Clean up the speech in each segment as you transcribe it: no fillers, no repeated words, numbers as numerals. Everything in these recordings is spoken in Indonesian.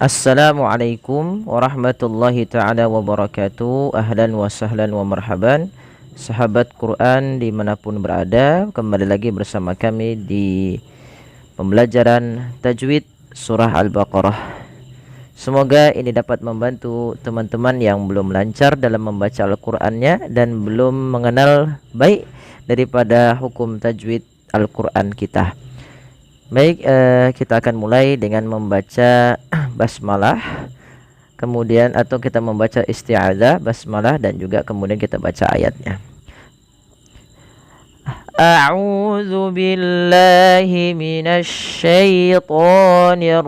Assalamualaikum warahmatullahi ta'ala wabarakatuh. Ahlan wa sahlan wa marhaban, sahabat Quran dimanapun berada. Kembali lagi bersama kami di pembelajaran tajwid surah Al-Baqarah. Semoga ini dapat membantu teman-teman yang belum lancar dalam membaca Al-Qur'annya dan belum mengenal baik daripada hukum tajwid Al-Qur'an kita. Baik, kita akan mulai dengan membaca basmalah, kemudian atau kita membaca isti'adzah, basmalah, dan juga kemudian kita baca ayatnya. A'udzu billahi minasy syaithanir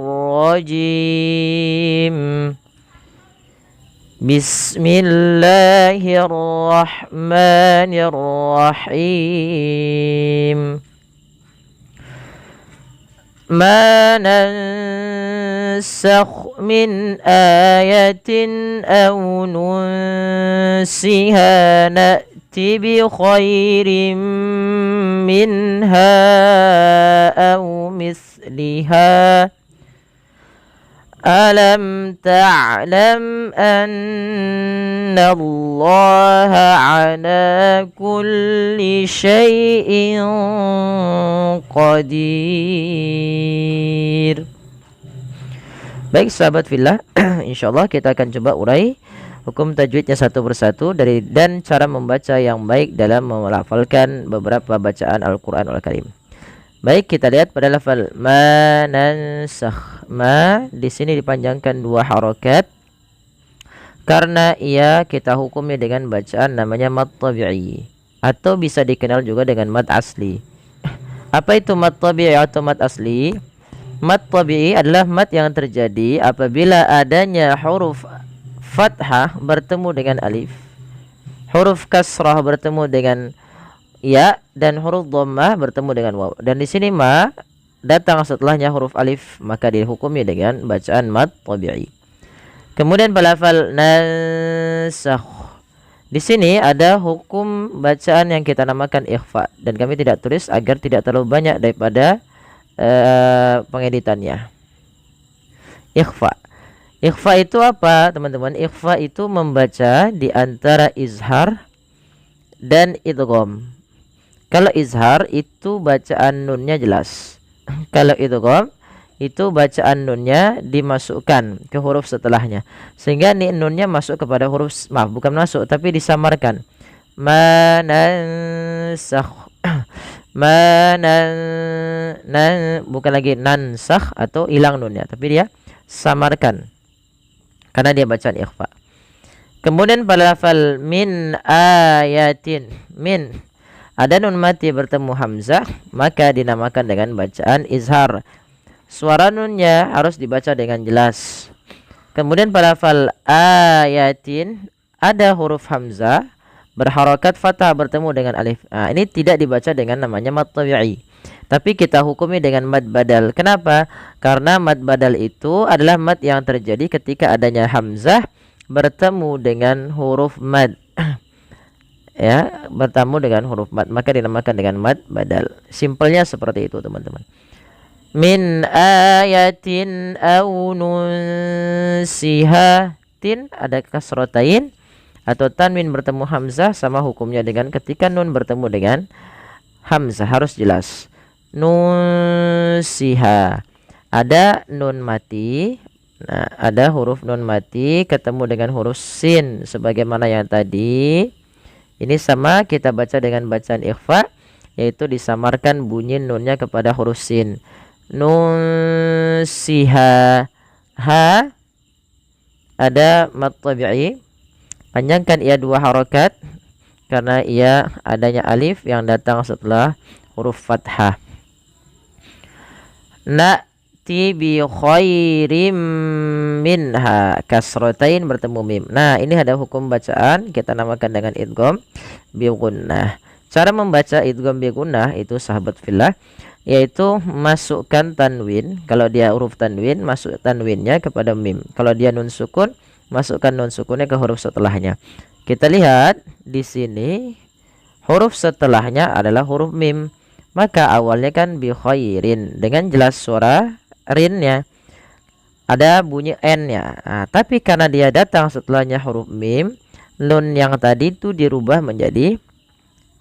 rajim. Bismillahirrahmanirrahim. ما ننسخ من آية أو ننسها نأتي بخير منها أو مثلها ألم تعلم أن الله على كل شيء qadir. Baik sahabat fillah, insyaallah kita akan coba urai hukum tajwidnya satu persatu dan cara membaca yang baik dalam melafalkan beberapa bacaan Al-Qur'anul Karim. Baik, kita lihat pada lafal ma nansakh. Ma di sini dipanjangkan 2 harokat karena ia kita hukumi dengan bacaan namanya mad tabi'i atau bisa dikenal juga dengan mad asli. Apa itu mad tabi'i atau mad asli? Mad tabi'i adalah mad yang terjadi apabila adanya huruf fathah bertemu dengan alif, huruf kasrah bertemu dengan ya, dan huruf dhammah bertemu dengan waw. Dan di sini ma datang setelahnya huruf alif, maka dihukumi dengan bacaan mad tabi'i. Kemudian pada lafal nansakh, di sini ada hukum bacaan yang kita namakan ikhfa, dan kami tidak tulis agar tidak terlalu banyak daripada pengeditannya. Ikhfa. Ikhfa itu apa, teman-teman? Ikhfa itu membaca di antara izhar dan idgham. Kalau izhar itu bacaan nunnya jelas. Kalau idgham itu bacaan nunnya dimasukkan ke huruf setelahnya, sehingga nunnya masuk kepada huruf, bukan masuk tapi disamarkan. Manansakh. Bukan lagi nansakh atau hilang nunnya, tapi dia samarkan karena dia bacaan ikhfa. Kemudian pada lafal min ayatin, min ada nun mati bertemu hamzah, maka dinamakan dengan bacaan izhar. Suara nunnya harus dibaca dengan jelas. Kemudian pada lafal ayatin ada huruf hamzah berharokat fathah bertemu dengan alif. Ini tidak dibaca dengan namanya mad tabi'i, tapi kita hukumi dengan mad badal. Kenapa? Karena mad badal itu adalah mad yang terjadi ketika adanya hamzah bertemu dengan huruf mad. Ya, bertemu dengan huruf mad, maka dinamakan dengan mad badal. Simpelnya seperti itu, teman-teman. Min ayatin aw nunsiha, tin ada kasrotain atau tanwin bertemu hamzah, sama hukumnya dengan ketika nun bertemu dengan hamzah, harus jelas. Nunsiha ada nun mati. Nah, ada huruf nun mati ketemu dengan huruf sin sebagaimana yang tadi. Ini sama kita baca dengan bacaan ikhfa, yaitu disamarkan bunyi nunnya kepada huruf sin. Nunsiha. Ha ada mad tabi'i, panjangkan ia 2 harokat karena ia adanya alif yang datang setelah huruf fathah. Na'ti bi khairim minha, kasrotain bertemu mim. Nah, ini ada hukum bacaan kita namakan dengan idgham bi gunnah. Cara membaca idgham bi gunnah itu sahabat fillah, yaitu masukkan tanwin. Kalau dia huruf tanwin, masuk tanwinnya kepada mim. Kalau dia nun sukun, masukkan nun sukunnya ke huruf setelahnya. Kita lihat di sini huruf setelahnya adalah huruf mim. Maka awalnya kan bi khairin dengan jelas suara rinnya. ada bunyi n-nya. Nah, tapi karena dia datang setelahnya huruf mim, nun yang tadi itu dirubah menjadi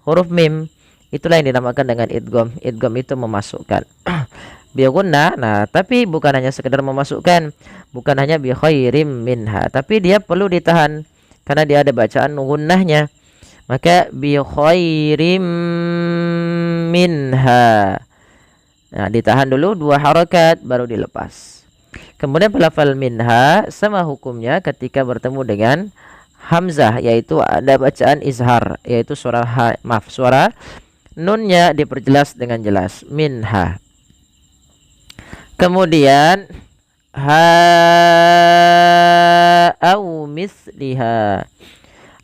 huruf mim. Itulah yang dinamakan dengan idgham. Idgham itu memasukkan. Bi gunnah. Nah, tapi bukan hanya sekedar memasukkan, bukan hanya bi khairim minha, tapi dia perlu ditahan karena dia ada bacaan gunnahnya. Maka bi khairim minha. Nah, ditahan dulu 2 harakat baru dilepas. Kemudian pelafal minha sama hukumnya ketika bertemu dengan hamzah, yaitu ada bacaan izhar, yaitu suara suara nunnya diperjelas dengan jelas, minha. Kemudian ha au misliha,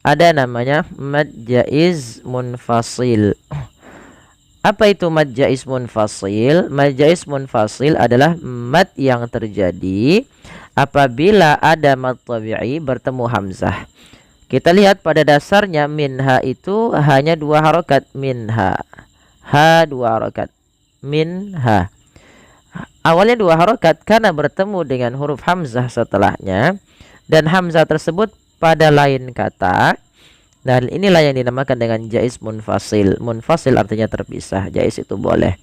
ada namanya mad jaiz munfasil. Apa itu mad jaiz munfasil? Mad jaiz munfasil adalah mad yang terjadi apabila ada mad tabi'i bertemu hamzah. Kita lihat pada dasarnya minha itu hanya 2 harokat, minha. Ha 2 harokat, minha. Awalnya 2 harokat karena bertemu dengan huruf hamzah setelahnya, dan hamzah tersebut pada lain kata. Dan inilah yang dinamakan dengan jaiz munfasil. Munfasil artinya terpisah, jaiz itu boleh.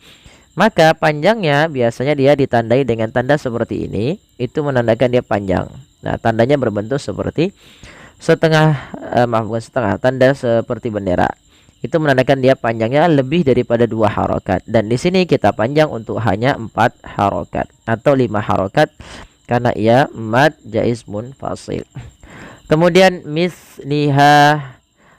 Maka panjangnya biasanya dia ditandai dengan tanda seperti ini, itu menandakan dia panjang. Nah, tandanya berbentuk seperti bukan setengah, tanda seperti bendera. Itu menandakan dia panjangnya lebih daripada 2 harokat. Dan di sini kita panjang untuk hanya 4 harokat atau 5 harokat karena ia mad jaiz munfasil. Kemudian misliha.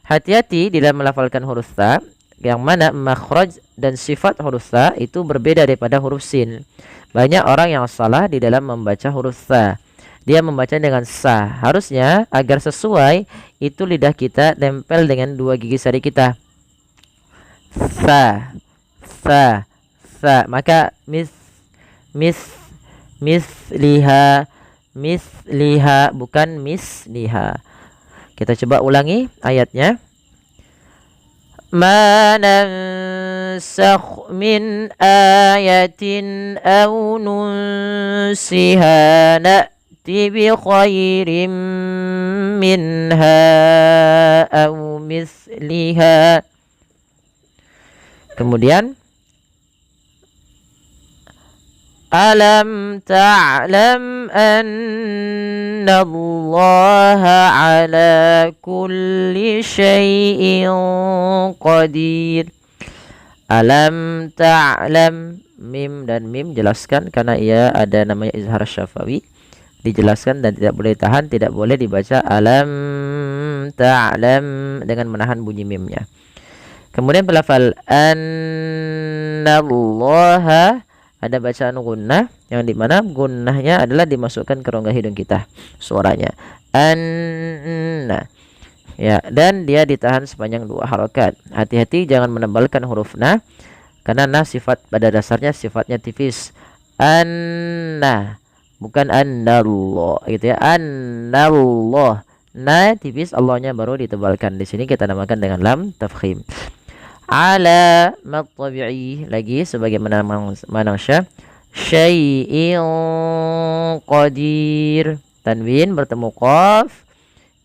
Hati-hati di dalam melafalkan huruf ta, yang mana makhraj dan sifat huruf ta itu berbeda daripada huruf sin. Banyak orang yang salah di dalam membaca huruf ta. Dia membaca dengan sa. Harusnya agar sesuai itu lidah kita tempel dengan 2 gigi sari kita. Sa, sa, sa. Maka misliha, misliha, bukan misliha. Kita coba ulangi ayatnya. Ma nansakh min ayatin aw nunsiha na'ti bi khairim minha aw misliha. Kemudian alam ta'lam anna Allah ala kulli syai'in qadir. Alam ta'lam, mim dan mim jelaskan karena ia ada namanya izhar syafawi, dijelaskan dan tidak boleh tahan, tidak boleh dibaca alam ta'lam dengan menahan bunyi mimnya. Kemudian pelafal annallaha, ada bacaan gunnah yang dimana gunnahnya adalah dimasukkan ke rongga hidung kita suaranya anna, ya, dan dia ditahan sepanjang 2 harokat. Hati-hati jangan menebalkan huruf na, karena na sifat pada dasarnya sifatnya tipis. Anna, bukan annallah gitu ya, annallah, na tipis, Allahnya baru ditebalkan. Di sini kita namakan dengan lam tafkhim. Ala mad tabi'i lagi sebagaimana manusia, syai'in qadir, tanwin bertemu qaf,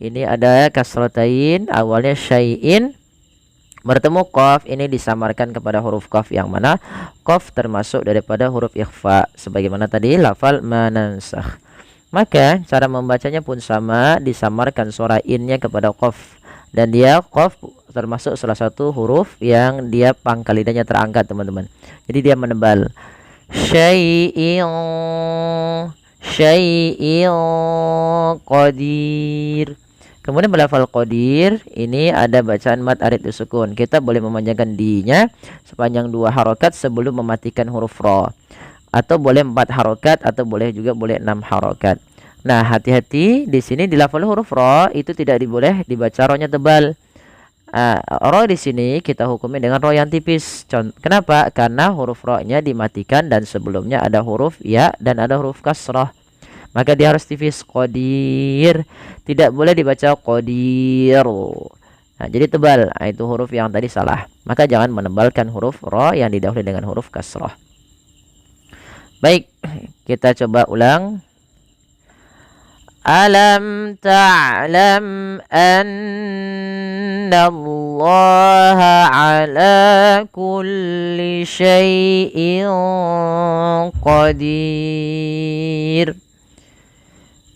ini ada kasratain, awalnya syai'in bertemu qaf, ini disamarkan kepada huruf qaf, yang mana qaf termasuk daripada huruf ikhfa sebagaimana tadi lafal manansakh. Maka cara membacanya pun sama, disamarkan suara innya kepada qaf, dan dia qaf termasuk salah satu huruf yang dia pangkal lidahnya terangkat, teman-teman. Jadi dia menebal. Syai'in qadir. Kemudian melafal qadir, ini ada bacaan mad arid sukun. Kita boleh memanjangkan di-nya sepanjang 2 harokat sebelum mematikan huruf ra, atau boleh 4 harokat, atau boleh 6 harokat. Nah, hati-hati di sini di lafal huruf ra itu tidak boleh dibaca ra-nya tebal. Ra di sini kita hukumi dengan ra yang tipis. Kenapa? Karena huruf ra-nya dimatikan dan sebelumnya ada huruf ya dan ada huruf kasrah. Maka dia harus tipis, qadir. Tidak boleh dibaca qadir. Nah, jadi tebal. Nah, itu huruf yang tadi salah. Maka jangan menebalkan huruf ra yang didahului dengan huruf kasrah. Baik, kita coba ulang. Alam ta'lam anna Allah ala kulli syai'in qadir.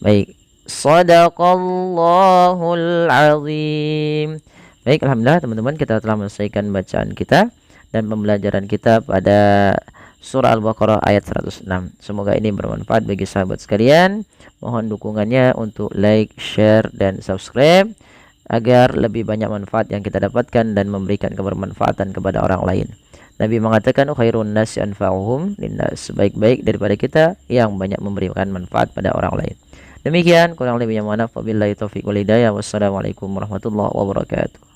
Baik, sadaqallahul azim. Baik, alhamdulillah teman-teman, kita telah menyelesaikan bacaan kita dan pembelajaran kita pada surah Al-Baqarah ayat 106. Semoga ini bermanfaat bagi sahabat sekalian. Mohon dukungannya untuk like, share, dan subscribe agar lebih banyak manfaat yang kita dapatkan dan memberikan kebermanfaatan kepada orang lain. Nabi mengatakan khairun nasi anfa'uhum linnas, sebaik-baik daripada kita yang banyak memberikan manfaat pada orang lain. Demikian, kurang lebihnya mohon maaf. Wabillahi taufiq wal hidayah. Wassalamualaikum warahmatullahi wabarakatuh.